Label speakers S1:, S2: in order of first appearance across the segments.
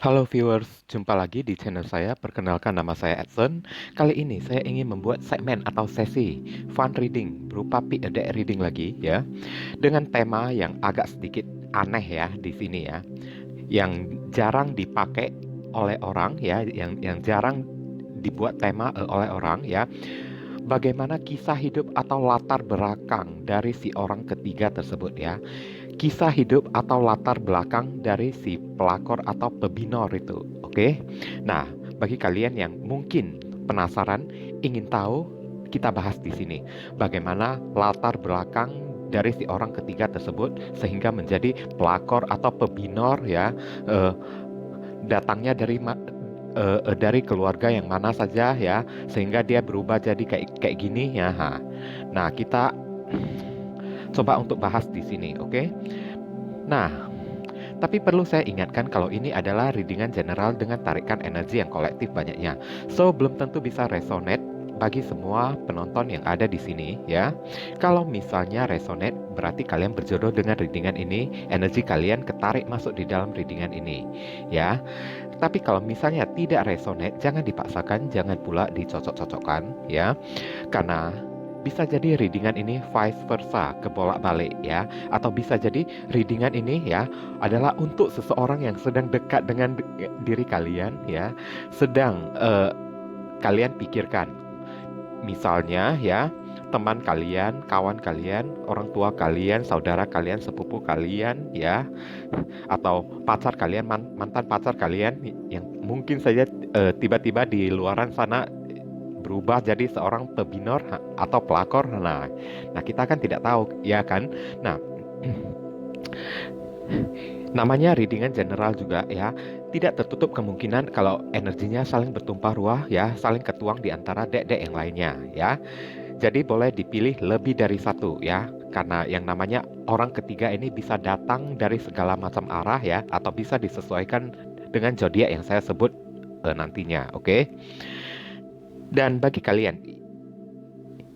S1: Halo viewers, jumpa lagi di channel saya. Perkenalkan, nama saya Edson. Kali ini saya ingin membuat segmen atau sesi fun reading berupa deck reading lagi ya, dengan tema yang agak sedikit aneh ya di sini ya, yang jarang dipakai oleh orang ya, yang jarang dibuat tema oleh orang ya. Bagaimana kisah hidup atau latar belakang dari si orang ketiga tersebut ya. Kisah hidup atau latar belakang dari si pelakor atau pebinor itu. Oke. Nah, bagi kalian yang mungkin penasaran, ingin tahu, kita bahas di sini. Bagaimana latar belakang dari si orang ketiga tersebut sehingga menjadi pelakor atau pebinor ya, eh, datangnya dari keluarga yang mana saja ya, sehingga dia berubah jadi kayak kayak gini ya. Nah, kita coba untuk bahas di sini, oke? Nah, tapi perlu saya ingatkan kalau ini adalah readingan general dengan tarikan energi yang kolektif banyaknya. So, belum tentu bisa resonate bagi semua penonton yang ada di sini ya. Kalau misalnya resonate, berarti kalian berjodoh dengan readingan ini, energi kalian ketarik masuk di dalam readingan ini ya. Tapi kalau misalnya tidak resonate, jangan dipaksakan, jangan pula dicocok-cocokkan ya. Karena bisa jadi readingan ini vice versa, kebolak-balik ya. Atau bisa jadi readingan ini ya adalah untuk seseorang yang sedang dekat dengan diri kalian ya. Sedang kalian pikirkan. Misalnya ya, teman kalian, kawan kalian, orang tua kalian, saudara kalian, sepupu kalian ya, atau pacar kalian, mantan pacar kalian yang mungkin saja tiba-tiba di luaran sana berubah jadi seorang pebinor atau pelakor. Nah, kita kan tidak tahu, ya kan? Nah, namanya readingan general juga ya. Tidak tertutup kemungkinan kalau energinya saling bertumpah ruah ya, saling ketuang di antara dek-dek yang lainnya ya. Jadi boleh dipilih lebih dari satu ya. Karena yang namanya orang ketiga ini bisa datang dari segala macam arah ya, atau bisa disesuaikan dengan zodiak yang saya sebut nantinya, oke? Dan bagi kalian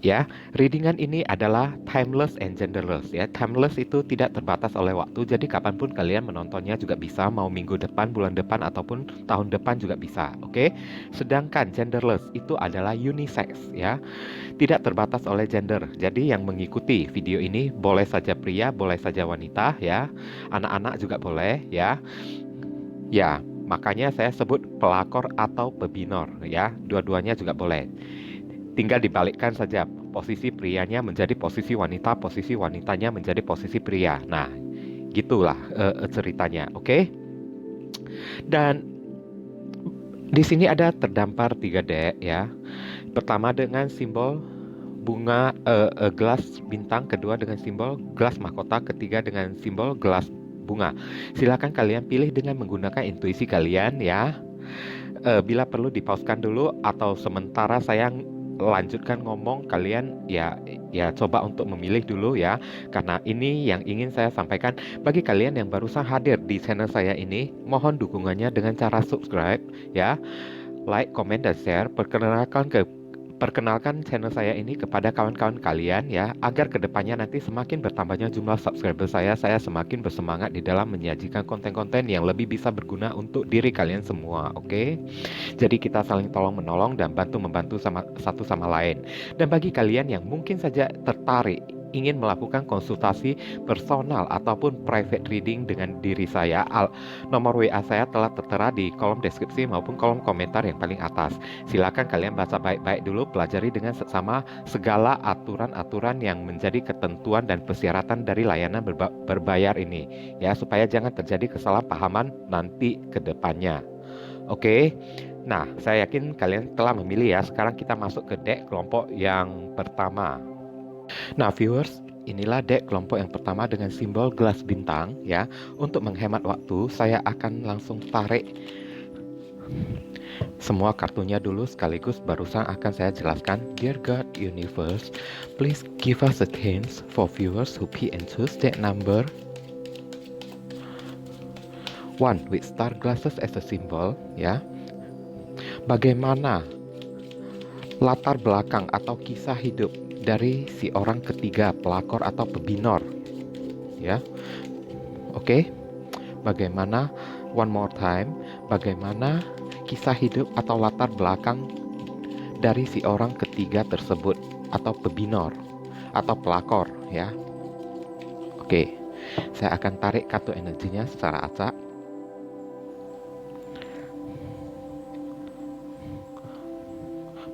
S1: ya, readingan ini adalah timeless and genderless ya. Timeless itu tidak terbatas oleh waktu, jadi kapanpun kalian menontonnya juga bisa, mau minggu depan, bulan depan, ataupun tahun depan juga bisa, oke? Sedangkan genderless itu adalah unisex ya, tidak terbatas oleh gender. Jadi yang mengikuti video ini boleh saja pria, boleh saja wanita ya, anak-anak juga boleh ya. Ya, makanya saya sebut pelakor atau pebinor ya, dua-duanya juga boleh. Tinggal dibalikkan saja, posisi prianya menjadi posisi wanita, posisi wanitanya menjadi posisi pria. Nah, gitulah ceritanya, oke? Dan di sini ada terdampar 3 dek ya. Pertama dengan simbol bunga gelas bintang, kedua dengan simbol gelas mahkota, ketiga dengan simbol gelas bunga. Silakan kalian pilih dengan menggunakan intuisi kalian ya. Bila perlu dipauskan dulu atau sementara saya lanjutkan ngomong, kalian ya coba untuk memilih dulu ya, karena ini yang ingin saya sampaikan bagi kalian yang barusan hadir di channel saya ini. Mohon dukungannya dengan cara subscribe ya, like, comment, dan share. Perkenalkan channel saya ini kepada kawan-kawan kalian ya, agar kedepannya nanti semakin bertambahnya jumlah subscriber saya semakin bersemangat di dalam menyajikan konten-konten yang lebih bisa berguna untuk diri kalian semua, oke? Jadi kita saling tolong menolong dan bantu membantu sama satu sama lain. Dan bagi kalian yang mungkin saja tertarik ingin melakukan konsultasi personal ataupun private reading dengan diri saya, nomor WA saya telah tertera di kolom deskripsi maupun kolom komentar yang paling atas. Silakan kalian baca baik-baik dulu, pelajari dengan seksama segala aturan-aturan yang menjadi ketentuan dan persyaratan dari layanan berbayar ini ya, supaya jangan terjadi kesalahpahaman nanti ke depannya. Oke. Nah, saya yakin kalian telah memilih ya. Sekarang kita masuk ke deck kelompok yang pertama. Nah, viewers, inilah deck kelompok yang pertama dengan simbol gelas bintang ya. Untuk menghemat waktu, saya akan langsung tarik semua kartunya dulu sekaligus, barusan akan saya jelaskan. Dear God Universe, please give us a hint for viewers who pick and choose deck number 1 with star glasses as a symbol ya. Bagaimana latar belakang atau kisah hidup dari si orang ketiga pelakor atau pebinor ya. Oke. Bagaimana One more time, bagaimana kisah hidup atau latar belakang dari si orang ketiga tersebut atau pebinor atau pelakor ya. Oke, saya akan tarik kartu energinya secara acak.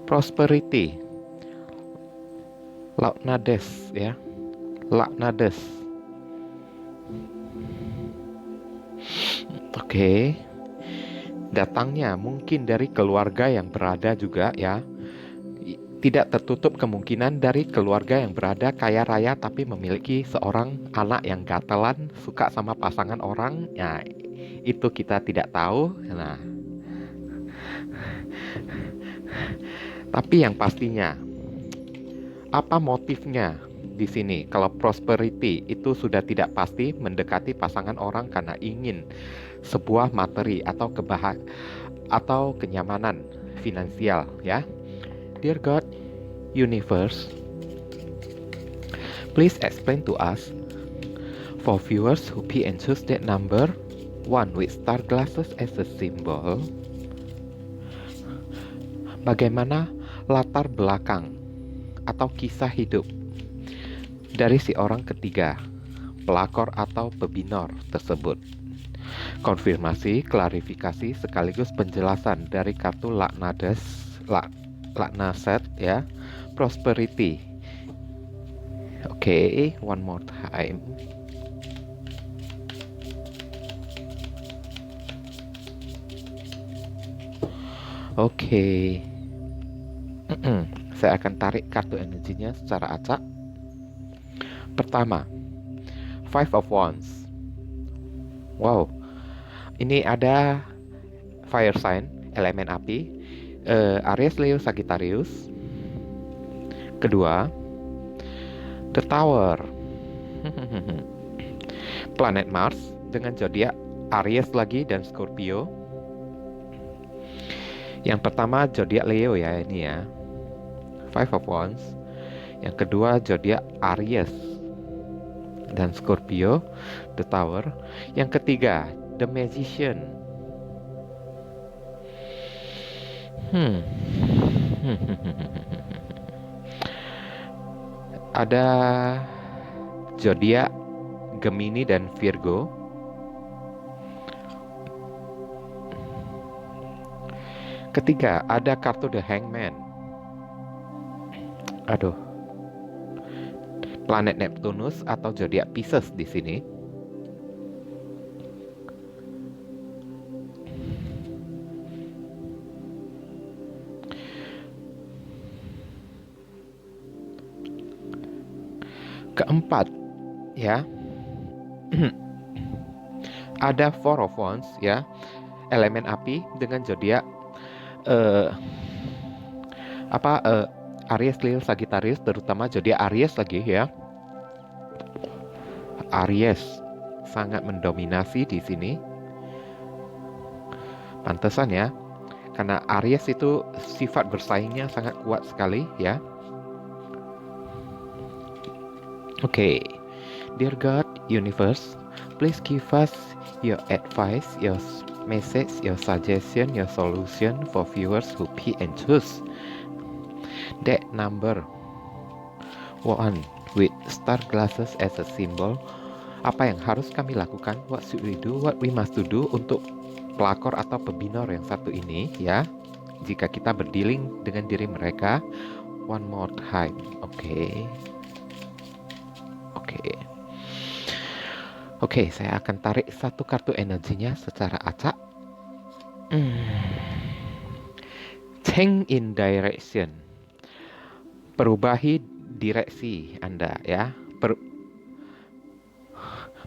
S1: Prosperity, Launades ya, Launades. Oke, datangnya mungkin dari keluarga yang berada juga ya. Tidak tertutup kemungkinan dari keluarga yang berada kaya raya tapi memiliki seorang anak yang gatelan, suka sama pasangan orang. Ya, itu kita tidak tahu. Nah, tapi yang pastinya, apa motifnya di sini? Kalau prosperity itu sudah tidak pasti mendekati pasangan orang karena ingin sebuah materi atau atau kenyamanan finansial ya. Dear God, Universe, please explain to us for viewers who pick and choose that number 1 with star glasses as a symbol. Bagaimana latar belakang atau kisah hidup dari si orang ketiga, pelakor atau pebinor tersebut? Konfirmasi, klarifikasi sekaligus penjelasan dari kartu Laknaset ya. Prosperity. Oke, one more time. Oke. Saya akan tarik kartu energinya secara acak. Pertama, Five of Wands. Wow, ini ada fire sign, elemen api, Aries, Leo, Sagittarius. Kedua, The Tower, planet Mars dengan zodiak Aries lagi dan Scorpio. Yang pertama zodiak Leo ya ini ya, Five of Wands. Yang kedua zodiak Aries dan Scorpio, The Tower. Yang ketiga The Magician. Ada zodiak Gemini dan Virgo. Ketiga, ada kartu The Hangman. Aduh. Planet Neptunus atau zodiak Pisces di sini. Keempat, ya. Ada Four of Wands ya, elemen api dengan zodiak Aries, Leo, Sagittarius, terutama zodiak Aries lagi ya. Aries sangat mendominasi di sini. Pantesan ya, karena Aries itu sifat bersaingnya sangat kuat sekali ya. Okay, dear God, Universe, please give us your advice, your message, your suggestion, your solution for viewers who pick and choose that number 1 with star glasses as a symbol. Apa yang harus kami lakukan? What should we do? What we must to do untuk pelakor atau pebinor yang satu ini ya, jika kita berdealing dengan diri mereka. One more time. Oke, saya akan tarik satu kartu energinya secara acak. Change in direction. Perubahi direksi Anda ya.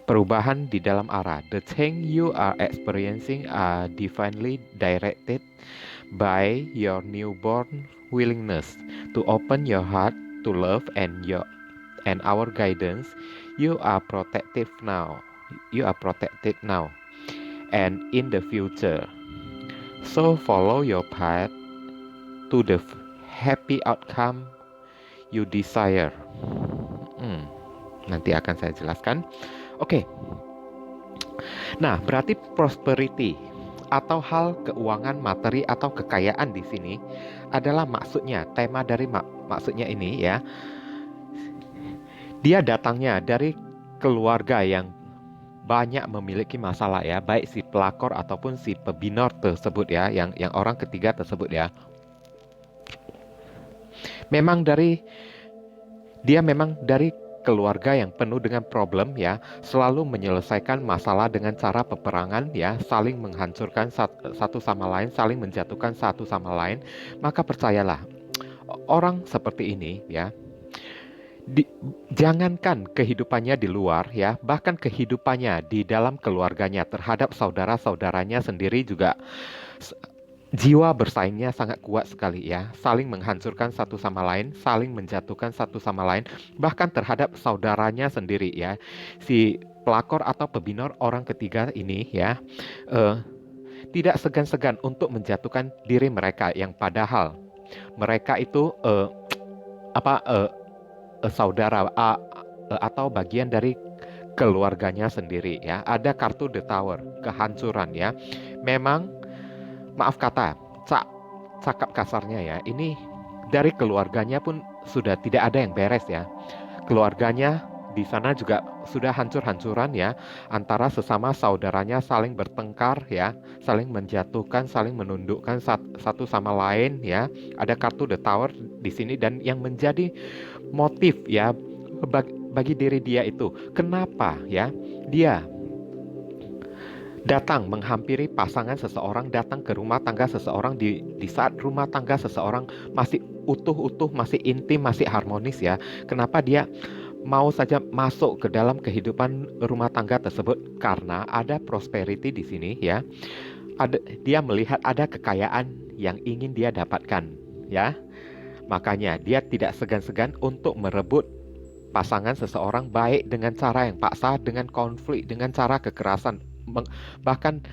S1: Perubahan di dalam arah. The change you are experiencing are divinely directed by your newborn willingness to open your heart to love and our guidance. You are protected now. And in the future. So follow your path to the happy outcome you desire. Nanti akan saya jelaskan. Oke. Nah, berarti prosperity atau hal keuangan, materi atau kekayaan di sini adalah maksudnya, tema dari maksudnya ini ya. Dia datangnya dari keluarga yang banyak memiliki masalah ya, baik si pelakor ataupun si pebinor tersebut ya, yang orang ketiga tersebut ya. Dia memang dari keluarga yang penuh dengan problem ya, selalu menyelesaikan masalah dengan cara peperangan ya, saling menghancurkan satu sama lain, saling menjatuhkan satu sama lain. Maka percayalah, orang seperti ini ya, jangankan kehidupannya di luar ya, bahkan kehidupannya di dalam keluarganya terhadap saudara-saudaranya sendiri juga jiwa bersaingnya sangat kuat sekali ya, saling menghancurkan satu sama lain, saling menjatuhkan satu sama lain, bahkan terhadap saudaranya sendiri ya. Si pelakor atau pebinor orang ketiga ini ya, tidak segan-segan untuk menjatuhkan diri mereka yang padahal mereka itu saudara atau bagian dari keluarganya sendiri ya. Ada kartu The Tower, kehancuran ya. Memang maaf kata, cakap kasarnya ya, ini dari keluarganya pun sudah tidak ada yang beres ya. Keluarganya di sana juga sudah hancur-hancuran ya, antara sesama saudaranya saling bertengkar ya, saling menjatuhkan, saling menundukkan satu sama lain ya. Ada kartu The Tower di sini, dan yang menjadi motif ya bagi diri dia itu, kenapa ya dia datang menghampiri pasangan seseorang, datang ke rumah tangga seseorang di saat rumah tangga seseorang masih utuh-utuh, masih intim, masih harmonis ya. Kenapa dia mau saja masuk ke dalam kehidupan rumah tangga tersebut? Karena ada prosperity di sini ya. Dia melihat ada kekayaan yang ingin dia dapatkan ya. Makanya dia tidak segan-segan untuk merebut pasangan seseorang, baik dengan cara yang paksa, dengan konflik, dengan cara kekerasan. Bahkan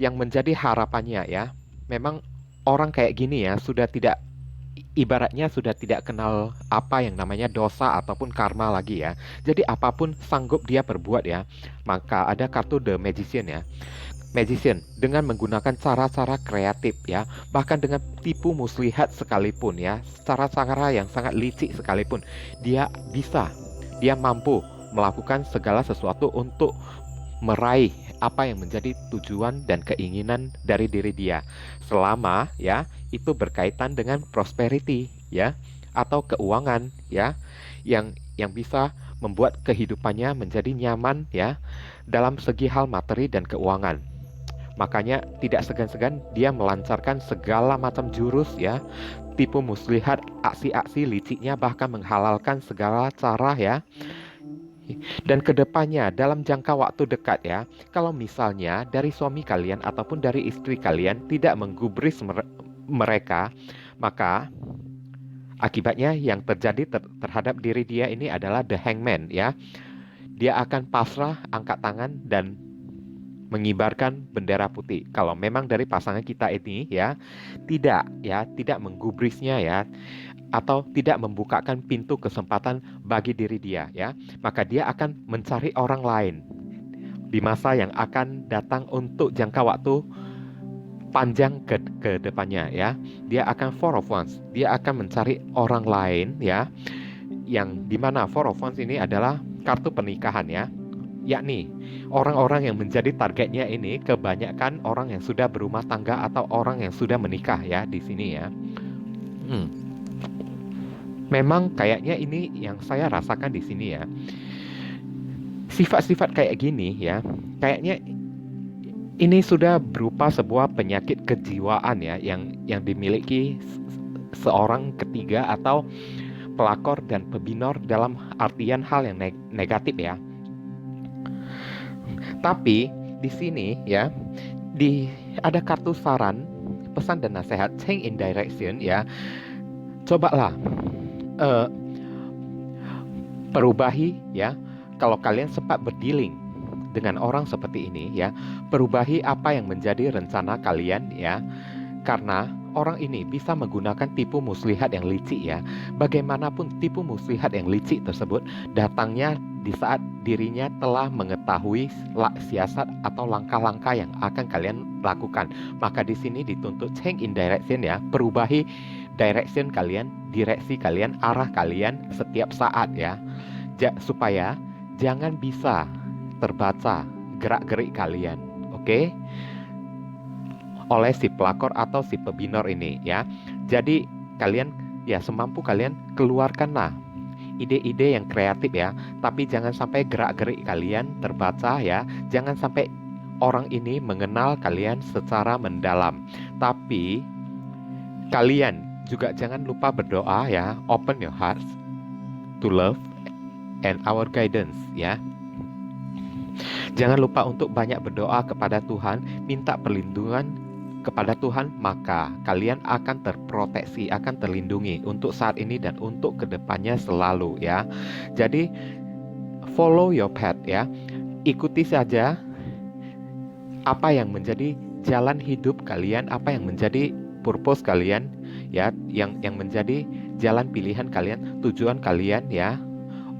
S1: yang menjadi harapannya ya, memang orang kayak gini ya sudah tidak, ibaratnya sudah tidak kenal apa yang namanya dosa ataupun karma lagi ya. Jadi apapun sanggup dia perbuat ya. Maka ada kartu The Magician ya. Magician dengan menggunakan cara-cara kreatif ya, bahkan dengan tipu muslihat sekalipun ya, cara-cara yang sangat licik sekalipun, dia mampu melakukan segala sesuatu untuk meraih apa yang menjadi tujuan dan keinginan dari diri dia, selama ya itu berkaitan dengan prosperity ya, atau keuangan ya, yang bisa membuat kehidupannya menjadi nyaman ya dalam segi hal materi dan keuangan. Makanya tidak segan-segan dia melancarkan segala macam jurus ya, tipu muslihat, aksi-aksi liciknya, bahkan menghalalkan segala cara ya. Dan kedepannya dalam jangka waktu dekat ya, kalau misalnya dari suami kalian ataupun dari istri kalian tidak menggubris mereka, maka akibatnya yang terjadi terhadap diri dia ini adalah the hangman ya. Dia akan pasrah, angkat tangan, dan mengibarkan bendera putih. Kalau memang dari pasangan kita ini ya tidak menggubrisnya ya, atau tidak membukakan pintu kesempatan bagi diri dia ya, maka dia akan mencari orang lain di masa yang akan datang untuk jangka waktu panjang ke depannya ya. Dia akan Four of Wands, dia akan mencari orang lain ya, yang dimana Four of Wands ini adalah kartu pernikahan ya, yakni orang-orang yang menjadi targetnya ini kebanyakan orang yang sudah berumah tangga atau orang yang sudah menikah ya di sini ya. Memang kayaknya ini yang saya rasakan di sini ya. Sifat-sifat kayak gini ya, kayaknya ini sudah berupa sebuah penyakit kejiwaan ya, yang dimiliki seorang ketiga atau pelakor dan pebinor dalam artian hal yang negatif ya. Tapi di sini ya, ada kartu saran, pesan dan nasihat, change in direction ya. Cobalah perubahi ya. Kalau kalian sempat berdealing dengan orang seperti ini ya, perubahi apa yang menjadi rencana kalian ya. Karena orang ini bisa menggunakan tipu muslihat yang licik ya. Bagaimanapun tipu muslihat yang licik tersebut datangnya di saat dirinya telah mengetahui siasat atau langkah-langkah yang akan kalian lakukan. Maka di sini dituntut change in direction ya, perubahi direction kalian, direksi kalian, arah kalian setiap saat ya. Supaya jangan bisa terbaca gerak-gerik kalian, oke? Oleh si pelakor atau si pebinor ini ya. Jadi kalian ya semampu kalian keluarkanlah ide-ide yang kreatif ya, tapi jangan sampai gerak-gerik kalian terbaca ya. Jangan sampai orang ini mengenal kalian secara mendalam. Tapi kalian juga jangan lupa berdoa ya, open your hearts to love and our guidance ya. Jangan lupa untuk banyak berdoa kepada Tuhan, minta perlindungan kepada Tuhan, maka kalian akan terproteksi, akan terlindungi untuk saat ini dan untuk kedepannya selalu ya. Jadi follow your path ya, ikuti saja apa yang menjadi jalan hidup kalian, apa yang menjadi purpose kalian ya, yang menjadi jalan pilihan kalian, tujuan kalian ya,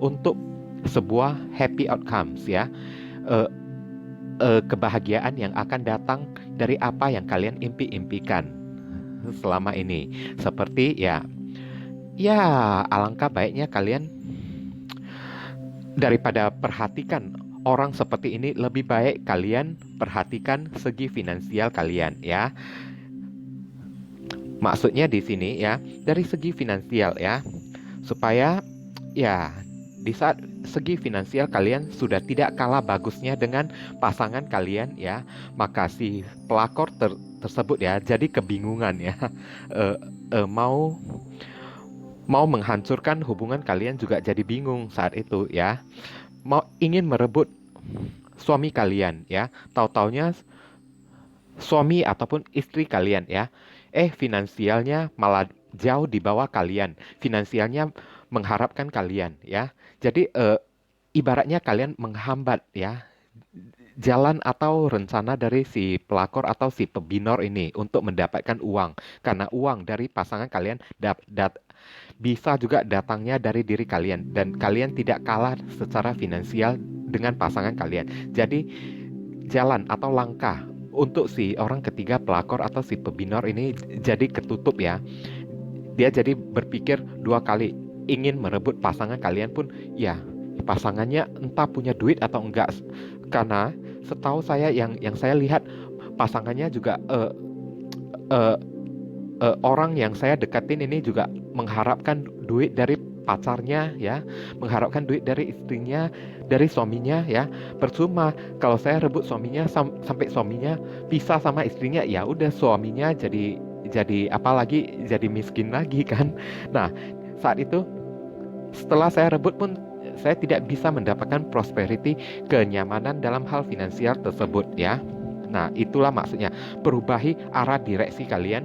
S1: untuk sebuah happy outcomes ya. Kebahagiaan yang akan datang dari apa yang kalian impi-impikan selama ini. Seperti ya alangkah baiknya kalian daripada perhatikan orang seperti ini, lebih baik kalian perhatikan segi finansial kalian ya. Maksudnya di sini ya, dari segi finansial ya, supaya ya di saat segi finansial kalian sudah tidak kalah bagusnya dengan pasangan kalian ya, maka si pelakor tersebut ya jadi kebingungan ya. Mau menghancurkan hubungan kalian juga jadi bingung saat itu ya. Ingin merebut suami kalian ya, tahu-taunya suami ataupun istri kalian ya, finansialnya malah jauh di bawah kalian, finansialnya mengharapkan kalian ya. Jadi ibaratnya kalian menghambat ya jalan atau rencana dari si pelakor atau si pebinor ini untuk mendapatkan uang, karena uang dari pasangan kalian bisa juga datangnya dari diri kalian, dan kalian tidak kalah secara finansial dengan pasangan kalian. Jadi jalan atau langkah untuk si orang ketiga pelakor atau si pebinor ini jadi ketutup ya. Dia jadi berpikir dua kali, ingin merebut pasangan kalian pun ya pasangannya entah punya duit atau enggak. Karena setahu saya yang saya lihat pasangannya juga orang yang saya deketin ini juga mengharapkan duit dari pacarnya ya, mengharapkan duit dari istrinya, dari suaminya ya. Percuma kalau saya rebut suaminya sampai suaminya pisah sama istrinya, ya udah suaminya jadi apalagi jadi miskin lagi kan. Nah, saat itu setelah saya rebut pun saya tidak bisa mendapatkan prosperity, kenyamanan dalam hal finansial tersebut ya. Nah, itulah maksudnya, perubahi arah direksi kalian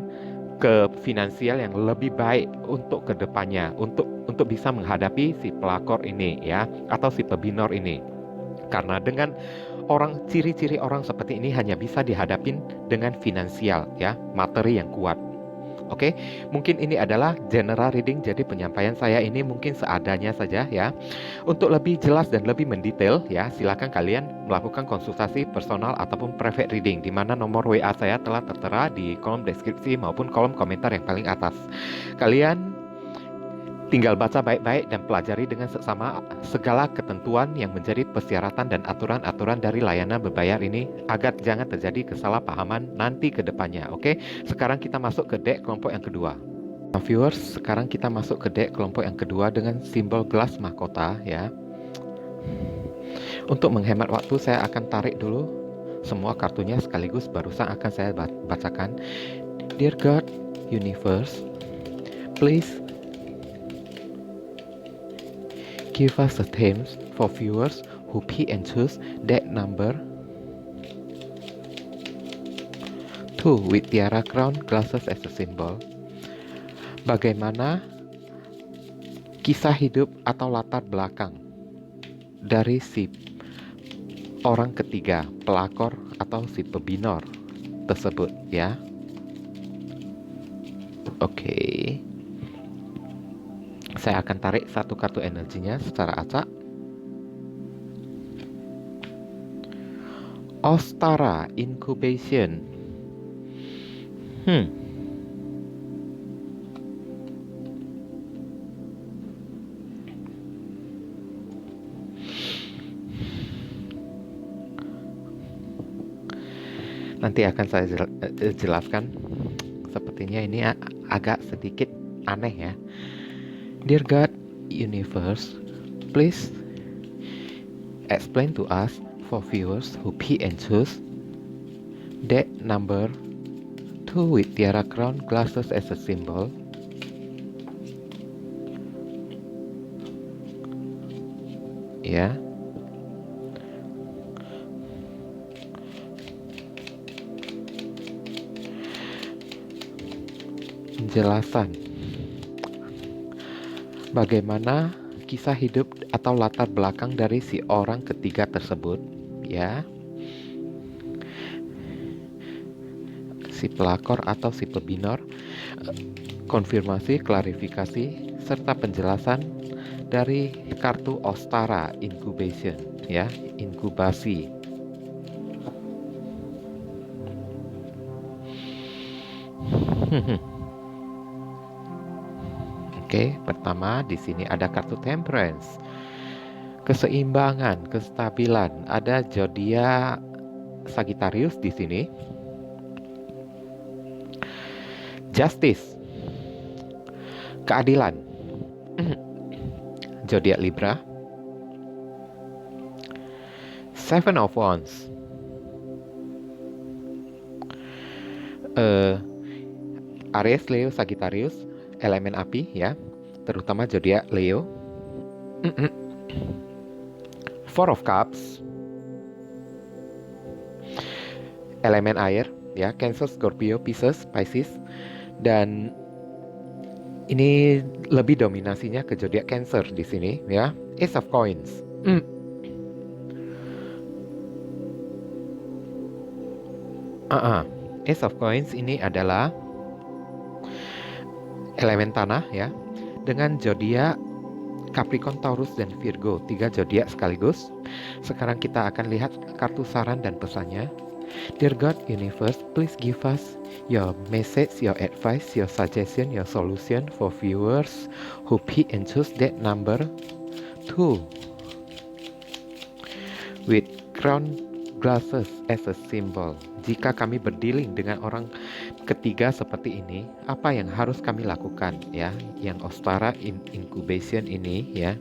S1: ke finansial yang lebih baik untuk kedepannya, untuk bisa menghadapi si pelakor ini ya, atau si pebinor ini. Karena dengan ciri-ciri orang seperti ini hanya bisa dihadapin dengan finansial ya, materi yang kuat. Oke, mungkin ini adalah general reading, jadi penyampaian saya ini mungkin seadanya saja ya. Untuk lebih jelas dan lebih mendetail ya, silakan kalian melakukan konsultasi personal ataupun private reading, di mana nomor WA saya telah tertera di kolom deskripsi maupun kolom komentar yang paling atas. Kalian tinggal baca baik-baik dan pelajari dengan seksama segala ketentuan yang menjadi persyaratan dan aturan-aturan dari layanan berbayar ini, agar jangan terjadi kesalahpahaman nanti ke depannya. Oke, sekarang kita masuk ke deck kelompok yang kedua. Nah, viewers, sekarang kita masuk ke deck kelompok yang kedua dengan simbol gelas mahkota ya. Untuk menghemat waktu, saya akan tarik dulu semua kartunya sekaligus, barusan akan saya bacakan. Dear God, Universe, please give us the themes for viewers who pick and choose deck number 2 with tiara crown glasses as a symbol. Bagaimana kisah hidup atau latar belakang dari si orang ketiga pelakor atau si pebinor tersebut ya. Oke. Saya akan tarik satu kartu energinya secara acak. Ostara Incubation. Nanti akan saya jelaskan. Sepertinya ini agak sedikit aneh ya. Dear God, Universe, please explain to us for viewers who pick and choose deck number 2 with tiara crown glasses as a symbol. Ya. Penjelasan bagaimana kisah hidup atau latar belakang dari si orang ketiga tersebut, ya. Si pelakor atau si pebinor, konfirmasi, klarifikasi, serta penjelasan dari kartu Ostara Incubation, ya, inkubasi. Oke, pertama di sini ada kartu Temperance, keseimbangan, kestabilan. Ada zodiak Sagittarius di sini. Justice, keadilan. Zodiak Libra. Seven of Wands, Aries, Leo, Sagittarius, elemen api ya, terutama zodiak Leo. Four of Cups, elemen air ya, Cancer, Scorpio, Pisces, Pisces. Dan ini lebih dominasinya ke zodiak Cancer di sini ya. Ace of Coins. Ace of Coins ini adalah elemen tanah ya, dengan zodiak Capricorn, Taurus, dan Virgo, 3 zodiak sekaligus. Sekarang kita akan lihat kartu saran dan pesannya. Dear God, Universe, please give us your message, your advice, your suggestion, your solution for viewers who pick and choose that number 2 with crown glasses as a symbol. Jika kami berdealing dengan orang ketiga seperti ini, apa yang harus kami lakukan ya? Yang Ostara Incubation ini ya.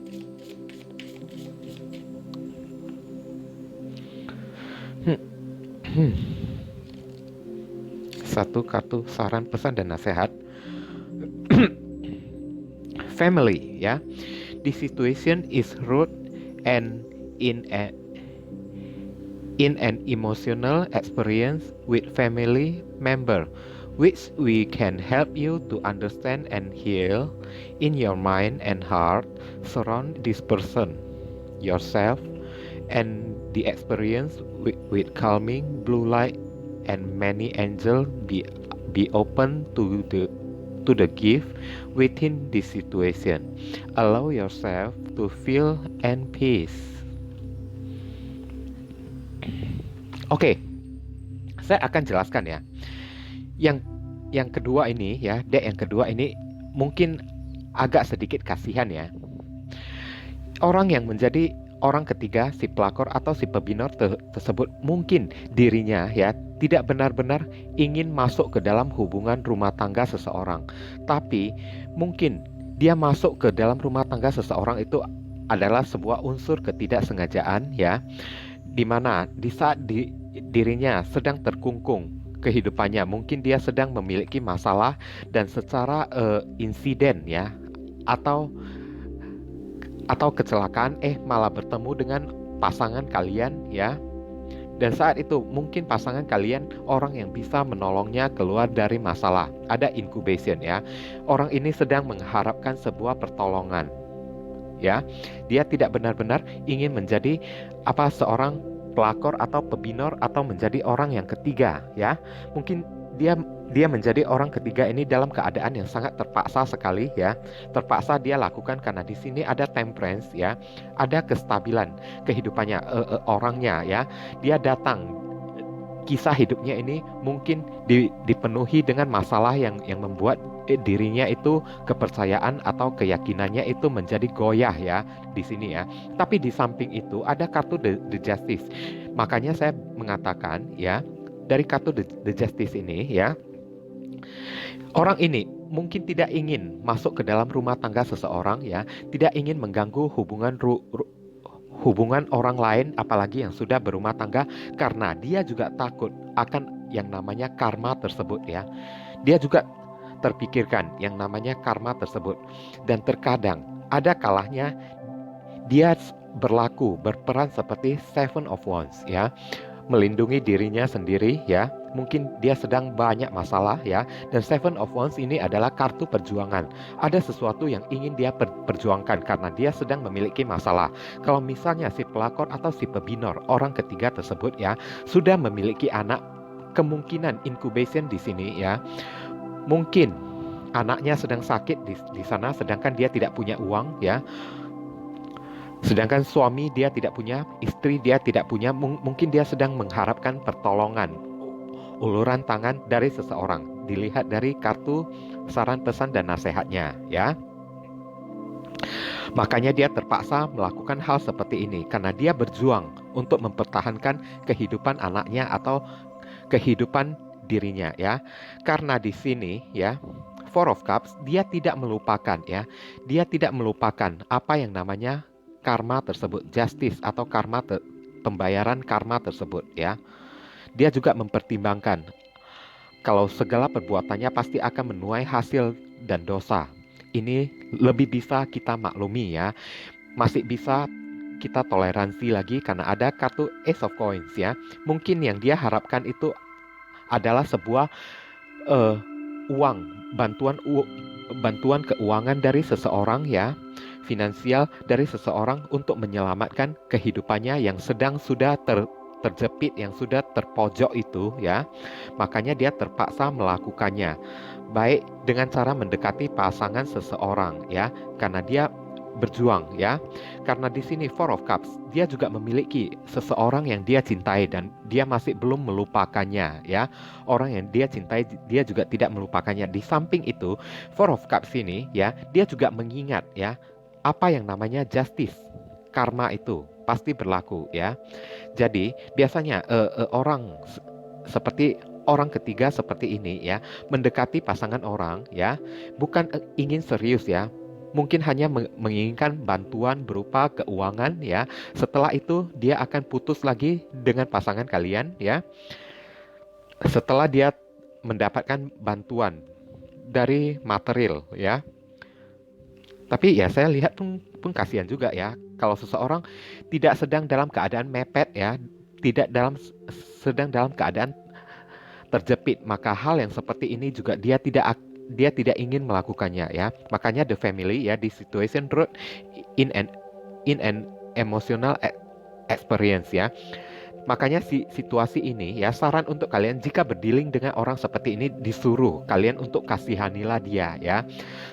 S1: Satu kartu saran, pesan, dan nasihat. Family ya. The situation is rude and in an emotional experience with family member, which we can help you to understand and heal in your mind and heart. Surround this person, yourself, and the experience with calming blue light and many angels. Be open to the gift within this situation. Allow yourself to feel and peace. Oke, saya akan jelaskan ya. Yang kedua ini ya, deck yang kedua ini mungkin agak sedikit kasihan ya. Orang yang menjadi orang ketiga, si pelakor atau si pebinor tersebut, mungkin dirinya ya tidak benar-benar ingin masuk ke dalam hubungan rumah tangga seseorang. Tapi mungkin dia masuk ke dalam rumah tangga seseorang itu adalah sebuah unsur ketidaksengajaan ya, di mana di saat dirinya sedang terkungkung kehidupannya, mungkin dia sedang memiliki masalah dan secara insiden ya, atau kecelakaan malah bertemu dengan pasangan kalian ya. Dan saat itu mungkin pasangan kalian orang yang bisa menolongnya keluar dari masalah. Ada incubation ya. Orang ini sedang mengharapkan sebuah pertolongan. Ya. Dia tidak benar-benar ingin menjadi seorang pelakor atau pebinor atau menjadi orang yang ketiga ya. Mungkin dia dia menjadi orang ketiga ini dalam keadaan yang sangat terpaksa sekali ya. Terpaksa dia lakukan karena di sini ada temperance ya, ada kestabilan kehidupannya orangnya ya. Dia datang, kisah hidupnya ini mungkin dipenuhi dengan masalah yang membuat dirinya itu, kepercayaan atau keyakinannya itu menjadi goyah ya di sini ya. Tapi di samping itu ada kartu the Justice. Makanya saya mengatakan ya, dari kartu the Justice ini ya, orang ini mungkin tidak ingin masuk ke dalam rumah tangga seseorang ya, tidak ingin mengganggu hubungan orang lain, apalagi yang sudah berumah tangga, karena dia juga takut akan yang namanya karma tersebut ya. Dia juga terpikirkan yang namanya karma tersebut. Dan terkadang ada kalanya dia berperan seperti Seven of Wands ya, melindungi dirinya sendiri ya. Mungkin dia sedang banyak masalah ya. Dan Seven of Wands ini adalah kartu perjuangan. Ada sesuatu yang ingin dia perjuangkan karena dia sedang memiliki masalah. Kalau misalnya si pelakor atau si pebinor, orang ketiga tersebut ya, sudah memiliki anak, kemungkinan incubation di sini ya, mungkin anaknya sedang sakit di sana, sedangkan dia tidak punya uang ya. Sedangkan suami dia tidak punya, istri dia tidak punya, mungkin dia sedang mengharapkan pertolongan, uluran tangan dari seseorang. Dilihat dari kartu saran, pesan, dan nasihatnya ya. Makanya dia terpaksa melakukan hal seperti ini karena dia berjuang untuk mempertahankan kehidupan anaknya atau kehidupan dirinya ya. Karena di sini ya, Four of Cups, dia tidak melupakan ya. Dia tidak melupakan apa yang namanya karma tersebut, justice atau pembayaran karma tersebut ya. Dia juga mempertimbangkan kalau segala perbuatannya pasti akan menuai hasil dan dosa. Ini lebih bisa kita maklumi ya. Masih bisa kita toleransi lagi karena ada kartu Ace of Coins ya. Mungkin yang dia harapkan itu adalah sebuah uang, bantuan keuangan dari seseorang ya, finansial dari seseorang untuk menyelamatkan kehidupannya yang sudah terjepit, yang sudah terpojok itu ya. Makanya dia terpaksa melakukannya, baik dengan cara mendekati pasangan seseorang ya, karena dia berjuang ya. Karena di sini Four of Cups, dia juga memiliki seseorang yang dia cintai dan dia masih belum melupakannya ya. Orang yang dia cintai, dia juga tidak melupakannya. Di samping itu, Four of Cups ini ya, dia juga mengingat ya, apa yang namanya justice, karma itu pasti berlaku ya. Jadi biasanya orang seperti orang ketiga seperti ini ya, mendekati pasangan orang ya, bukan ingin serius ya. Mungkin hanya menginginkan bantuan berupa keuangan ya. Setelah itu dia akan putus lagi dengan pasangan kalian ya. Setelah dia mendapatkan bantuan dari material ya. Tapi ya saya lihat pun kasihan juga ya. Kalau seseorang tidak sedang dalam keadaan mepet ya, tidak sedang dalam keadaan terjepit, maka hal yang seperti ini juga dia tidak ingin melakukannya ya. Makanya the family ya, di situation road in an emotional experience ya. Makanya situasi ini ya, saran untuk kalian jika berdealing dengan orang seperti ini, disuruh kalian untuk kasihanilah dia ya,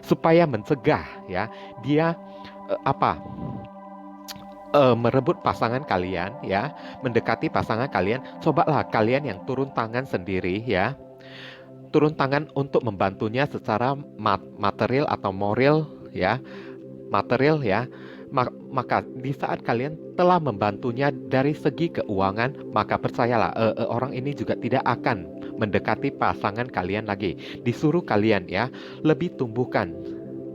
S1: supaya mencegah ya dia merebut pasangan kalian ya, mendekati pasangan kalian. Cobalah kalian yang turun tangan sendiri ya, turun tangan untuk membantunya secara material atau moral ya, material ya. Maka di saat kalian telah membantunya dari segi keuangan, maka percayalah orang ini juga tidak akan mendekati pasangan kalian lagi. Disuruh kalian ya, lebih tumbuhkan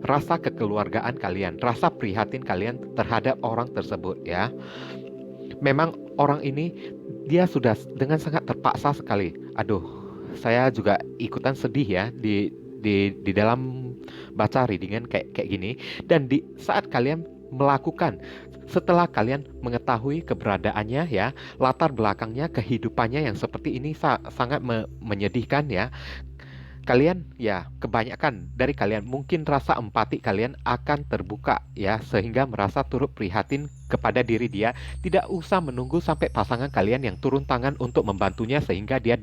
S1: rasa kekeluargaan kalian, rasa prihatin kalian terhadap orang tersebut ya. Memang orang ini dia sudah dengan sangat terpaksa sekali. Aduh, saya juga ikutan sedih ya di dalam baca readingan kayak gini. Dan di saat kalian melakukan, setelah kalian mengetahui keberadaannya ya, latar belakangnya, kehidupannya yang seperti ini sangat menyedihkan ya. kalian ya kebanyakan dari kalian mungkin rasa empati kalian akan terbuka ya sehingga merasa turut prihatin kepada diri dia. Tidak usah menunggu sampai pasangan kalian yang turun tangan untuk membantunya sehingga dia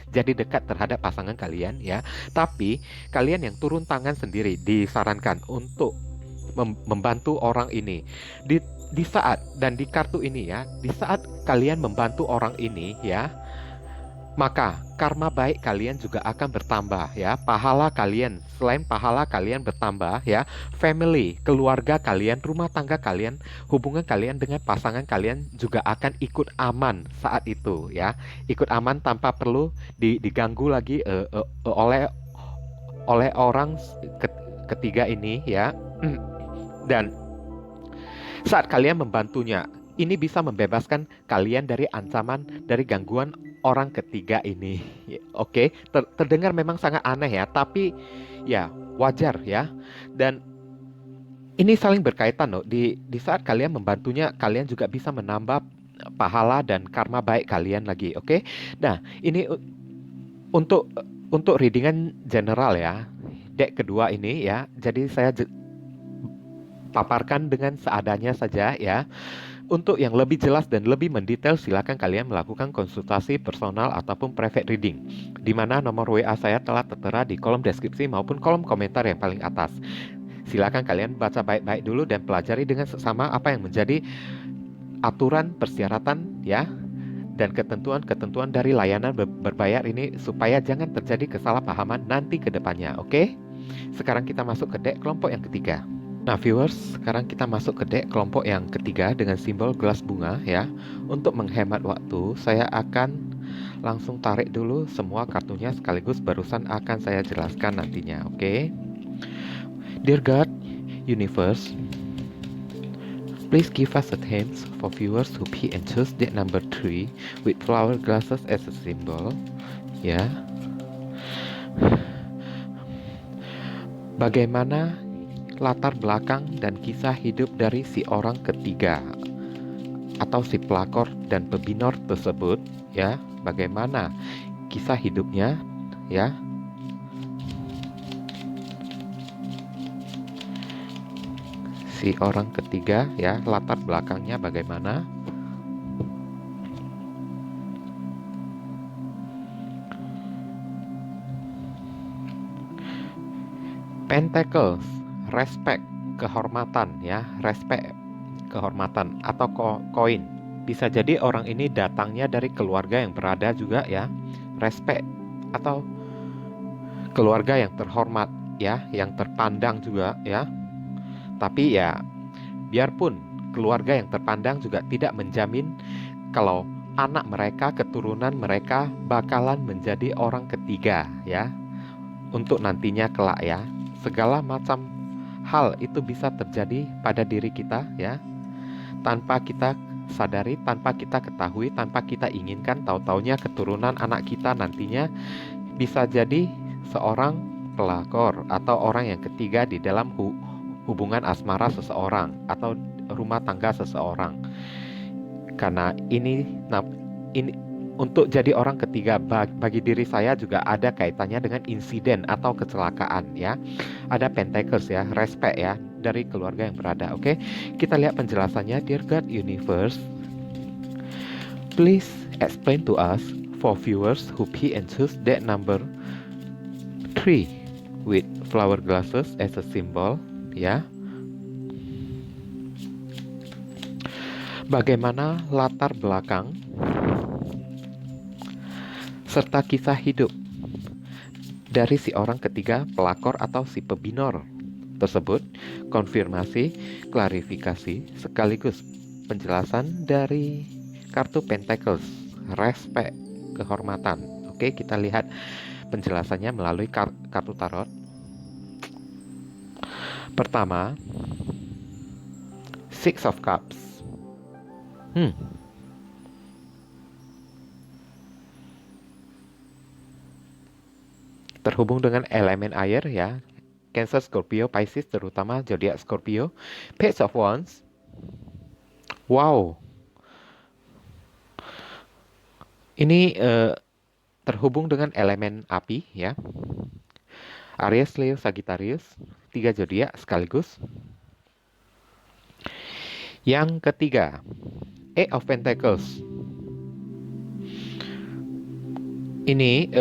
S1: jadi dekat terhadap pasangan kalian ya. Tapi kalian yang turun tangan sendiri disarankan untuk membantu orang ini di saat dan di kartu ini ya, di saat kalian membantu orang ini ya, maka karma baik kalian juga akan bertambah ya. Pahala kalian, selain pahala kalian bertambah ya, family, keluarga kalian, rumah tangga kalian, hubungan kalian dengan pasangan kalian juga akan ikut aman saat itu ya. Ikut aman tanpa perlu diganggu lagi oleh orang ketiga ini ya. Dan saat kalian membantunya, ini bisa membebaskan kalian dari ancaman, dari gangguan orang ketiga ini. Oke, terdengar memang sangat aneh ya, tapi ya wajar ya. Dan ini saling berkaitan loh. Di saat kalian membantunya, kalian juga bisa menambah pahala dan karma baik kalian lagi. Oke. Nah, ini untuk readingan general ya. Deck kedua ini ya. Jadi saya paparkan dengan seadanya saja ya. Untuk yang lebih jelas dan lebih mendetail, silakan kalian melakukan konsultasi personal ataupun private reading, di mana nomor WA saya telah tertera di kolom deskripsi maupun kolom komentar yang paling atas. Silakan kalian baca baik-baik dulu dan pelajari dengan seksama apa yang menjadi aturan persyaratan ya dan ketentuan-ketentuan dari layanan berbayar ini supaya jangan terjadi kesalahpahaman nanti ke depannya. Oke? Sekarang kita masuk ke deck kelompok yang ketiga. Nah viewers, sekarang kita masuk ke deck kelompok yang ketiga dengan simbol gelas bunga ya. Untuk menghemat waktu, saya akan langsung tarik dulu semua kartunya sekaligus barusan akan saya jelaskan nantinya, oke? Dear God, Universe, please give us a hint for viewers who pick and choose deck number 3 with flower glasses as a symbol ya. Bagaimana latar belakang dan kisah hidup dari si orang ketiga atau si pelakor dan pebinor tersebut ya, bagaimana kisah hidupnya ya. Si orang ketiga ya, latar belakangnya bagaimana. Pentacles, respect, kehormatan ya, respect, kehormatan atau koin. Bisa jadi orang ini datangnya dari keluarga yang berada juga ya, respect atau keluarga yang terhormat ya, yang terpandang juga ya. Tapi ya, biarpun keluarga yang terpandang juga tidak menjamin kalau anak mereka, keturunan mereka bakalan menjadi orang ketiga ya, untuk nantinya kelak ya. Segala macam hal itu bisa terjadi pada diri kita ya, tanpa kita sadari, tanpa kita ketahui, tanpa kita inginkan. Tahu-taunya keturunan anak kita nantinya bisa jadi seorang pelakor atau orang yang ketiga di dalam hubungan asmara seseorang atau rumah tangga seseorang. Karena ini untuk jadi orang ketiga bagi diri saya juga ada kaitannya dengan insiden atau kecelakaan ya. Ada pentacles ya, respect ya dari keluarga yang berada. Oke, kita lihat penjelasannya. Dear God Universe, please explain to us for viewers who pick and choose deck number 3 with flower glasses as a symbol ya. Bagaimana latar belakang serta kisah hidup dari si orang ketiga pelakor atau si pebinor tersebut, konfirmasi, klarifikasi, sekaligus penjelasan dari kartu Pentacles, respect, kehormatan. Oke, kita lihat penjelasannya melalui kartu tarot. Pertama, Six of Cups. Terhubung dengan elemen air ya, Cancer, Scorpio, Pisces, terutama zodiak Scorpio. Page of Wands. Wow, ini terhubung dengan elemen api ya. Aries, Leo, Sagittarius, 3 zodiak sekaligus. Yang ketiga, Eight of Pentacles. Ini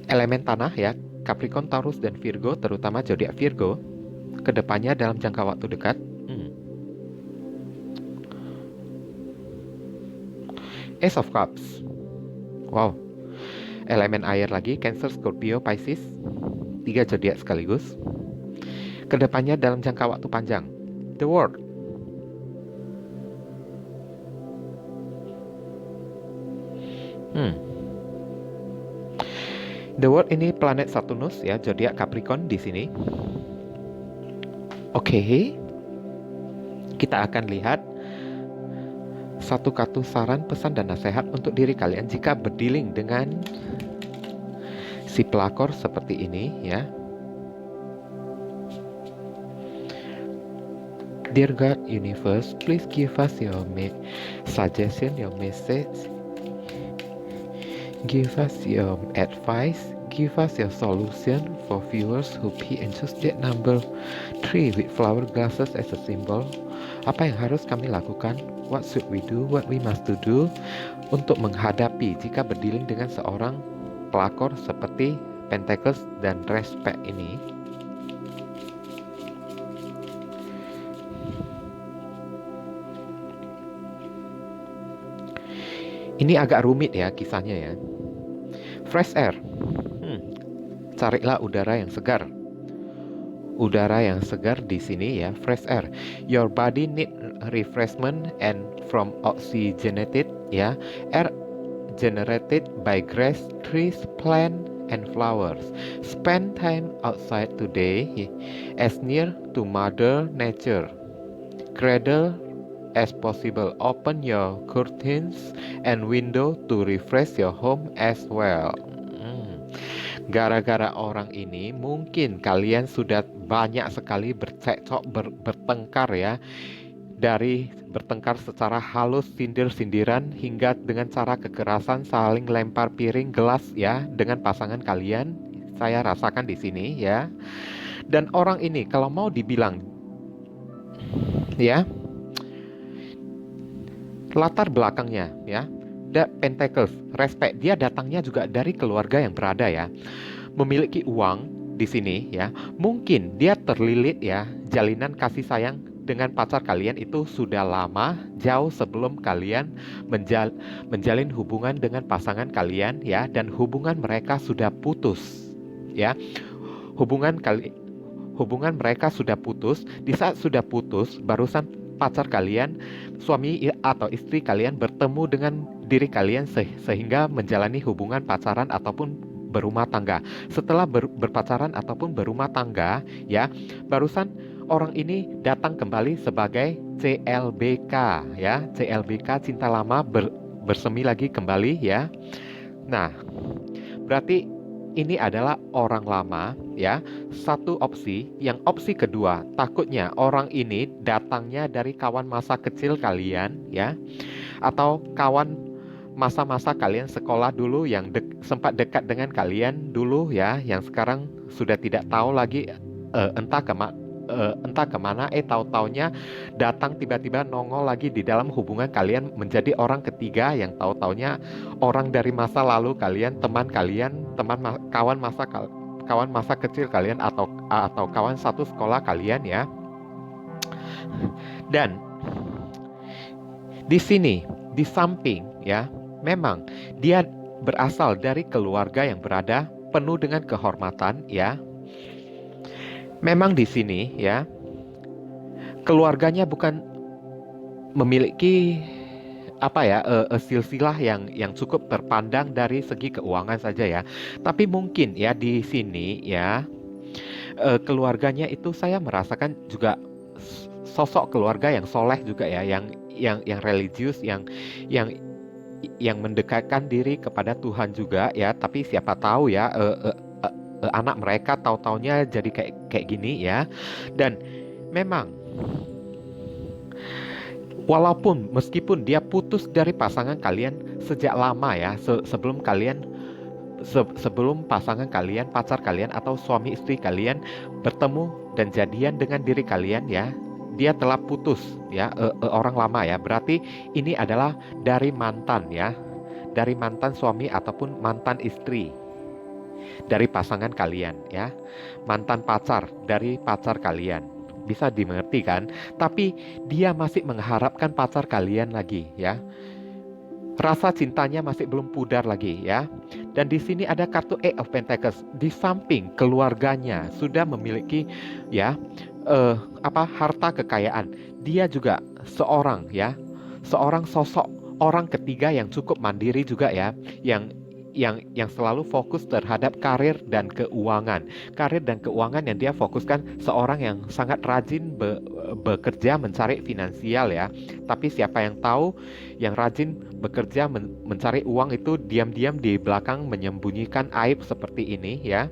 S1: elemen tanah ya, Capricorn, Taurus, dan Virgo, terutama zodiak Virgo, kedepannya dalam jangka waktu dekat. Ace of Cups. Wow. Elemen air lagi, Cancer, Scorpio, Pisces, 3 zodiak sekaligus. Kedepannya dalam jangka waktu panjang. The World. The World ini planet Saturnus ya, zodiak Capricorn di sini. Oke. Kita akan lihat satu kartu saran, pesan, dan nasihat untuk diri kalian jika berdealing dengan si pelakor seperti ini ya. Dear God, Universe, please give us your suggestion, your message. Give us your advice. Give us your solution for viewers who be and choose that number 3 with flower glasses as a symbol. Apa yang harus kami lakukan? What should we do? What we must to do untuk menghadapi jika berdealing dengan seorang pelakor seperti Pentacles dan Respect ini? Ini agak rumit ya kisahnya ya. Fresh air. Carilah udara yang segar. Udara yang segar di sini ya, fresh air. Your body need refreshment and from oxygenated ya, air generated by grass, trees, plant, and flowers. Spend time outside today as near to Mother Nature. Cradle as possible. Open your curtains and window to refresh your home as well. Gara-gara orang ini mungkin kalian sudah banyak sekali bercekcok, bertengkar ya. Dari bertengkar secara halus, sindir-sindiran, hingga dengan cara kekerasan, saling lempar piring, gelas ya, dengan pasangan kalian. Saya rasakan di sini ya. Dan orang ini kalau mau dibilang ya, latar belakangnya ya, The Pentacles, Respect, dia datangnya juga dari keluarga yang berada ya, memiliki uang di sini ya. Mungkin dia terlilit ya, jalinan kasih sayang dengan pacar kalian itu sudah lama, jauh sebelum kalian menjalin hubungan dengan pasangan kalian ya, dan hubungan mereka sudah putus ya. Hubungan mereka sudah putus. Di saat sudah putus, barusan pacar kalian, suami atau istri kalian bertemu dengan diri kalian sehingga menjalani hubungan pacaran ataupun berumah tangga. Setelah berpacaran ataupun berumah tangga ya, barusan orang ini datang kembali sebagai CLBK ya, CLBK, cinta lama bersemi lagi kembali ya. Nah, berarti ini adalah orang lama ya. Satu opsi. Yang opsi kedua, takutnya orang ini datangnya dari kawan masa kecil kalian ya, atau kawan masa-masa kalian sekolah dulu yang sempat dekat dengan kalian dulu ya, yang sekarang sudah tidak tahu lagi entah kemana, tahu-taunya datang tiba-tiba nongol lagi di dalam hubungan kalian menjadi orang ketiga yang tahu-taunya orang dari masa lalu kalian, teman kalian, kawan masa kecil kalian, atau kawan satu sekolah kalian ya. Dan di sini di samping ya, memang dia berasal dari keluarga yang berada penuh dengan kehormatan ya. Memang di sini ya, keluarganya bukan memiliki silsilah yang cukup terpandang dari segi keuangan saja ya. Tapi mungkin ya di sini ya, keluarganya itu saya merasakan juga sosok keluarga yang soleh juga ya, yang religius, yang mendekatkan diri kepada Tuhan juga ya. Tapi siapa tahu ya, anak mereka tahu-taunya jadi kayak gini ya. Dan memang meskipun dia putus dari pasangan kalian sejak lama ya, sebelum kalian sebelum pasangan kalian, pacar kalian atau suami istri kalian bertemu dan jadian dengan diri kalian ya, dia telah putus ya, orang lama ya. Berarti ini adalah dari mantan ya, dari mantan suami ataupun mantan istri dari pasangan kalian ya. Mantan pacar dari pacar kalian. Bisa dimengerti kan? Tapi dia masih mengharapkan pacar kalian lagi ya. Rasa cintanya masih belum pudar lagi ya. Dan di sini ada kartu Eight of Pentacles. Di samping keluarganya sudah memiliki ya harta kekayaan. Dia juga seorang ya, seorang sosok orang ketiga yang cukup mandiri juga ya, yang selalu fokus terhadap karir dan keuangan. Karir dan keuangan yang dia fokuskan, seorang yang sangat rajin bekerja mencari finansial ya. Tapi siapa yang tahu yang rajin bekerja mencari uang itu diam-diam di belakang menyembunyikan aib seperti ini ya.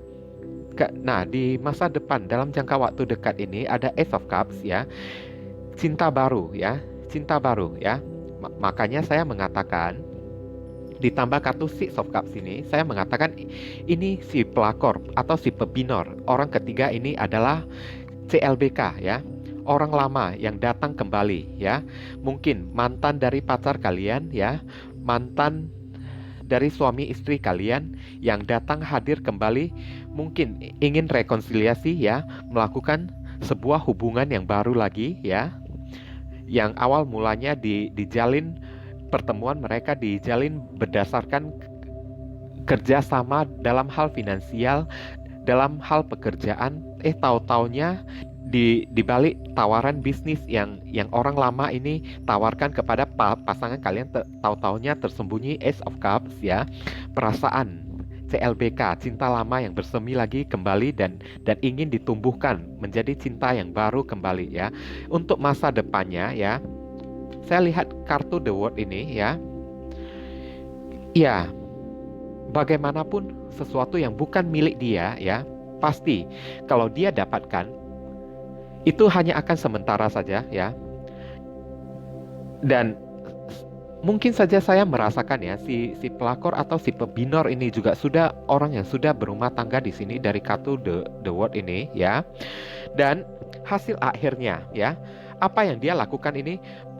S1: Nah, di masa depan dalam jangka waktu dekat ini ada Ace of Cups ya. Cinta baru ya, cinta baru ya. Makanya saya mengatakan ditambah kartu Six of Cups ini, saya mengatakan ini si pelakor atau si pebinor. Orang ketiga ini adalah CLBK ya, orang lama yang datang kembali ya. Mungkin mantan dari pacar kalian ya, mantan dari suami istri kalian yang datang hadir kembali, mungkin ingin rekonsiliasi ya, melakukan sebuah hubungan yang baru lagi ya, yang awal mulanya dijalin, pertemuan mereka dijalin berdasarkan kerjasama dalam hal finansial, dalam hal pekerjaan. Tahu-taunya di balik tawaran bisnis yang orang lama ini tawarkan kepada pasangan kalian, tahu-taunya tersembunyi Ace of Cups ya, perasaan CLBK, cinta lama yang bersemi lagi kembali dan ingin ditumbuhkan menjadi cinta yang baru kembali ya. Untuk masa depannya ya, saya lihat kartu The World ini ya. Ya, bagaimanapun sesuatu yang bukan milik dia ya, pasti kalau dia dapatkan itu hanya akan sementara saja ya. Dan mungkin saja saya merasakan ya, si pelakor atau si pebinor ini juga sudah orang yang sudah berumah tangga di sini dari kartu The World ini ya. Dan hasil akhirnya ya, apa yang dia lakukan ini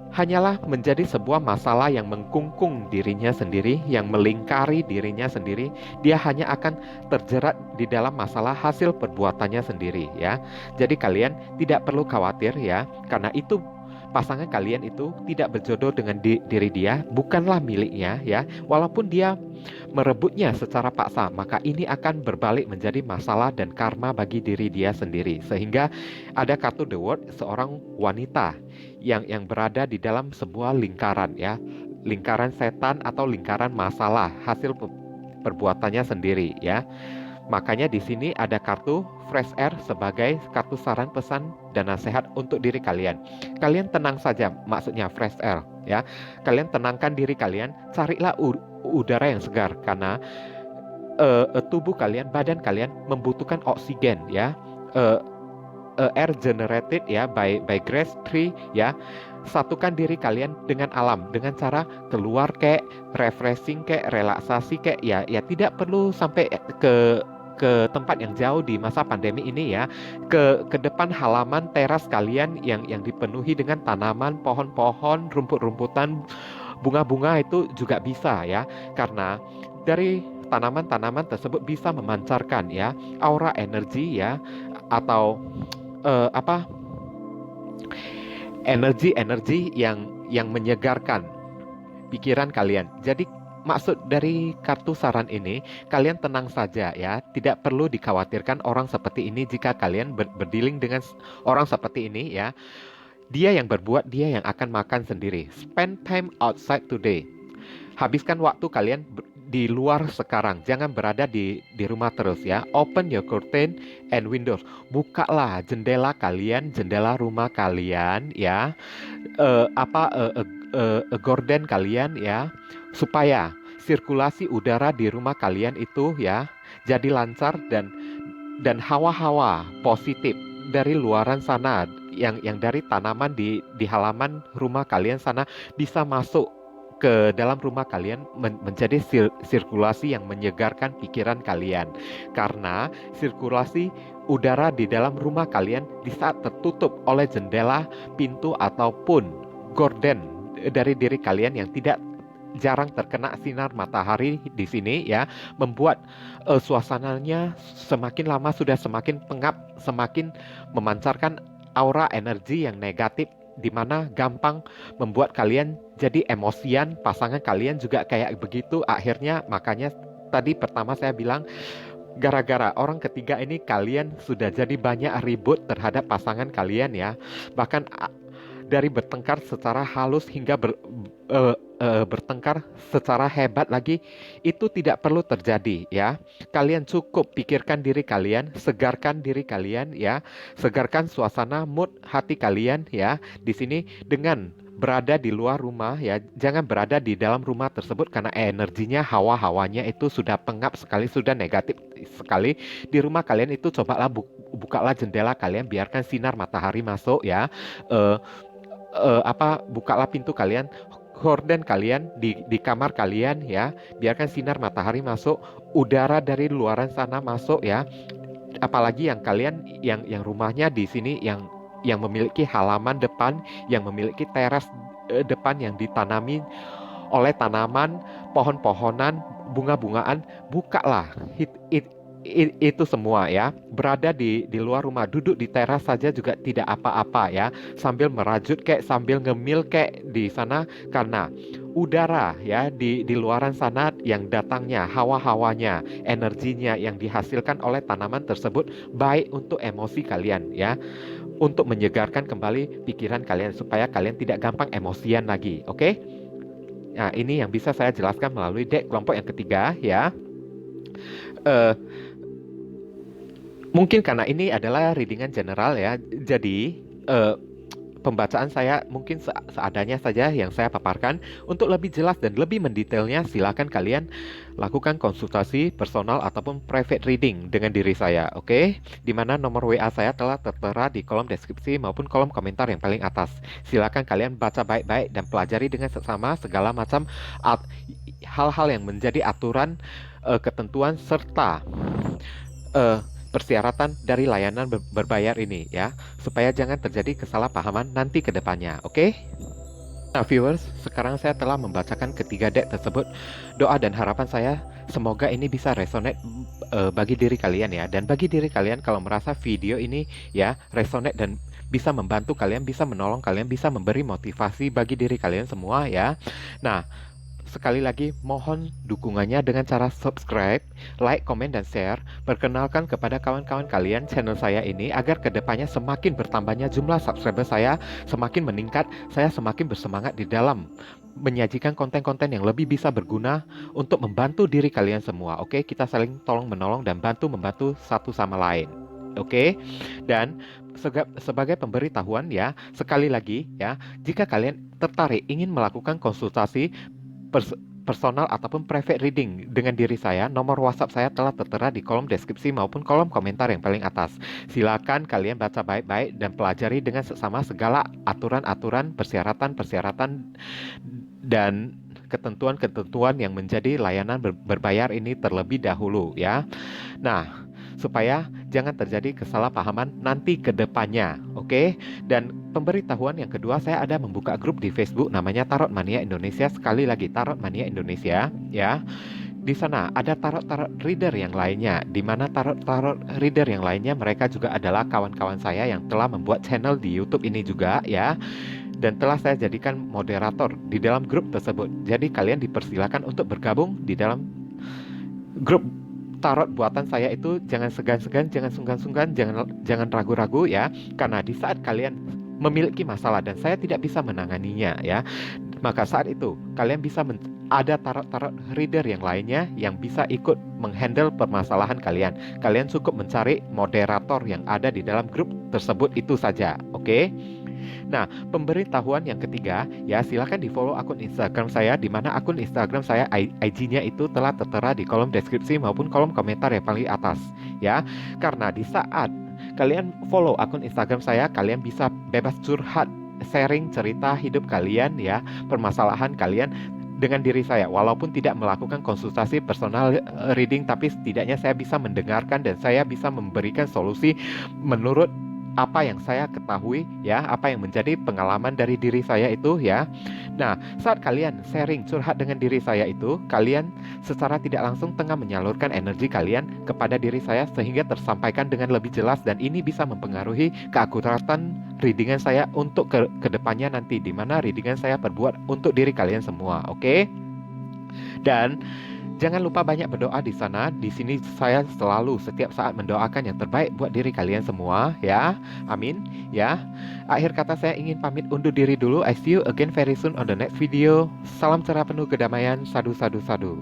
S1: hanyalah menjadi sebuah masalah yang mengkungkung dirinya sendiri, yang melingkari dirinya sendiri. Dia hanya akan terjerat di dalam masalah hasil perbuatannya sendiri ya. Jadi kalian tidak perlu khawatir ya, karena itu pasangan kalian itu tidak berjodoh dengan diri dia, bukanlah miliknya ya. Walaupun dia merebutnya secara paksa, maka ini akan berbalik menjadi masalah dan karma bagi diri dia sendiri. Sehingga ada kartu The World, seorang wanita yang berada di dalam sebuah lingkaran ya, lingkaran setan atau lingkaran masalah hasil perbuatannya sendiri ya. Makanya di sini ada kartu Fresh Air sebagai kartu saran, pesan, dan nasihat untuk diri kalian. Kalian tenang saja, maksudnya Fresh Air ya. Kalian tenangkan diri kalian, carilah udara yang segar karena tubuh kalian, badan kalian membutuhkan oksigen ya. Air generated ya by grass tree ya. Satukan diri kalian dengan alam dengan cara keluar kayak refreshing, kayak relaksasi, kayak ya tidak perlu sampai ke tempat yang jauh di masa pandemi ini ya. Ke depan halaman teras kalian yang dipenuhi dengan tanaman, pohon-pohon, rumput-rumputan, bunga-bunga itu juga bisa ya. Karena dari tanaman-tanaman tersebut bisa memancarkan ya aura energi ya, atau energi yang menyegarkan pikiran kalian. Jadi maksud dari kartu saran ini, kalian tenang saja ya, tidak perlu dikhawatirkan orang seperti ini. Jika kalian berdealing dengan orang seperti ini ya, dia yang berbuat, dia yang akan makan sendiri. Spend time outside today. Habiskan waktu kalian di luar sekarang, jangan berada di rumah terus ya. Open your curtain and windows. Bukalah jendela kalian, jendela rumah kalian ya. Gorden kalian ya, supaya sirkulasi udara di rumah kalian itu ya jadi lancar dan hawa-hawa positif dari luaran sana yang dari tanaman di halaman rumah kalian sana bisa masuk ke dalam rumah kalian menjadi sirkulasi yang menyegarkan pikiran kalian. Karena sirkulasi udara di dalam rumah kalian di saat tertutup oleh jendela, pintu ataupun gorden dari diri kalian yang tidak jarang terkena sinar matahari di sini ya, membuat suasananya semakin lama sudah semakin pengap, semakin memancarkan aura energi yang negatif, di mana gampang membuat kalian jadi emosian. Pasangan kalian juga kayak begitu. Akhirnya makanya tadi pertama saya bilang, gara-gara orang ketiga ini kalian sudah jadi banyak ribut terhadap pasangan kalian ya. Bahkan dari bertengkar secara halus hingga bertengkar secara hebat lagi, itu tidak perlu terjadi ya. Kalian cukup pikirkan diri kalian, segarkan diri kalian ya, segarkan suasana mood hati kalian ya di sini dengan berada di luar rumah ya. Jangan berada di dalam rumah tersebut karena energinya, hawa-hawanya itu sudah pengap sekali, sudah negatif sekali. Di rumah kalian itu cobalah bukalah jendela kalian, biarkan sinar matahari masuk ya. Bukalah pintu kalian, gorden kalian di kamar kalian ya, biarkan sinar matahari masuk, udara dari luaran sana masuk ya. Apalagi yang kalian yang rumahnya di sini yang memiliki halaman depan, yang memiliki teras depan yang ditanami oleh tanaman, pohon-pohonan, bunga-bungaan, bukalah itu semua ya. Berada di luar rumah, duduk di teras saja juga tidak apa-apa ya, sambil merajut kayak sambil ngemil kayak di sana, karena udara ya di luaran sana yang datangnya, hawa-hawanya, energinya yang dihasilkan oleh tanaman tersebut baik untuk emosi kalian ya, untuk menyegarkan kembali pikiran kalian supaya kalian tidak gampang emosian lagi. Oke? Nah, ini yang bisa saya jelaskan melalui deck kelompok yang ketiga ya. Eh, Mungkin karena ini adalah readingan general ya, jadi pembacaan saya mungkin seadanya saja yang saya paparkan. Untuk lebih jelas dan lebih mendetailnya, silakan kalian lakukan konsultasi personal ataupun private reading dengan diri saya, oke? Dimana nomor WA saya telah tertera di kolom deskripsi maupun kolom komentar yang paling atas. Silakan kalian baca baik-baik dan pelajari dengan seksama segala macam hal-hal yang menjadi aturan, ketentuan, serta persyaratan dari layanan berbayar ini ya, supaya jangan terjadi kesalahpahaman nanti ke depannya, oke? Nah viewers, sekarang saya telah membacakan ketiga deck tersebut. Doa dan harapan saya semoga ini bisa resonate bagi diri kalian ya, dan bagi diri kalian kalau merasa video ini ya resonate dan bisa membantu kalian, bisa menolong kalian, bisa memberi motivasi bagi diri kalian semua ya. Nah, sekali lagi mohon dukungannya dengan cara subscribe, like, komen, dan share. Perkenalkan kepada kawan-kawan kalian channel saya ini agar kedepannya semakin bertambahnya jumlah subscriber saya, semakin meningkat, saya semakin bersemangat di dalam menyajikan konten-konten yang lebih bisa berguna untuk membantu diri kalian semua. Oke, kita saling tolong menolong dan bantu-membantu satu sama lain. Oke, dan sebagai pemberitahuan ya, sekali lagi ya, jika kalian tertarik ingin melakukan konsultasi personal ataupun private reading dengan diri saya, nomor WhatsApp saya telah tertera di kolom deskripsi maupun kolom komentar yang paling atas. Silakan kalian baca baik-baik dan pelajari dengan seksama segala aturan-aturan, persyaratan-persyaratan, dan ketentuan-ketentuan yang menjadi layanan berbayar ini terlebih dahulu ya. Nah, supaya jangan terjadi kesalahpahaman nanti ke depannya, oke? Dan pemberitahuan yang kedua, saya ada membuka grup di Facebook namanya Tarot Mania Indonesia. Sekali lagi, Tarot Mania Indonesia ya. Di sana ada tarot-tarot reader yang lainnya, di mana tarot-tarot reader yang lainnya mereka juga adalah kawan-kawan saya yang telah membuat channel di YouTube ini juga ya. Dan telah saya jadikan moderator di dalam grup tersebut. Jadi kalian dipersilakan untuk bergabung di dalam grup tarot buatan saya itu. Jangan segan-segan, jangan sungkan-sungkan, jangan ragu-ragu ya. Karena di saat kalian memiliki masalah dan saya tidak bisa menanganinya ya, maka saat itu kalian bisa ada tarot-tarot reader yang lainnya yang bisa ikut menghandle permasalahan kalian. Kalian cukup mencari moderator yang ada di dalam grup tersebut itu saja, oke? Nah, pemberitahuan yang ketiga ya, silakan di follow akun Instagram saya, di mana akun Instagram saya IG-nya itu telah tertera di kolom deskripsi maupun kolom komentar yang paling atas ya. Karena di saat kalian follow akun Instagram saya, kalian bisa bebas curhat, sharing cerita hidup kalian ya, permasalahan kalian dengan diri saya, walaupun tidak melakukan konsultasi personal reading, tapi setidaknya saya bisa mendengarkan dan saya bisa memberikan solusi menurut apa yang saya ketahui ya, apa yang menjadi pengalaman dari diri saya itu ya. Nah, saat kalian sharing curhat dengan diri saya itu, kalian secara tidak langsung tengah menyalurkan energi kalian kepada diri saya sehingga tersampaikan dengan lebih jelas, dan ini bisa mempengaruhi keakuratan readingan saya untuk kedepannya nanti, di mana readingan saya berbuat untuk diri kalian semua, oke? Dan jangan lupa banyak berdoa di sana. Di sini saya selalu setiap saat mendoakan yang terbaik buat diri kalian semua ya. Amin ya. Akhir kata saya ingin pamit undur diri dulu. I see you again very soon on the next video. Salam cerah penuh kedamaian. Sadu sadu sadu.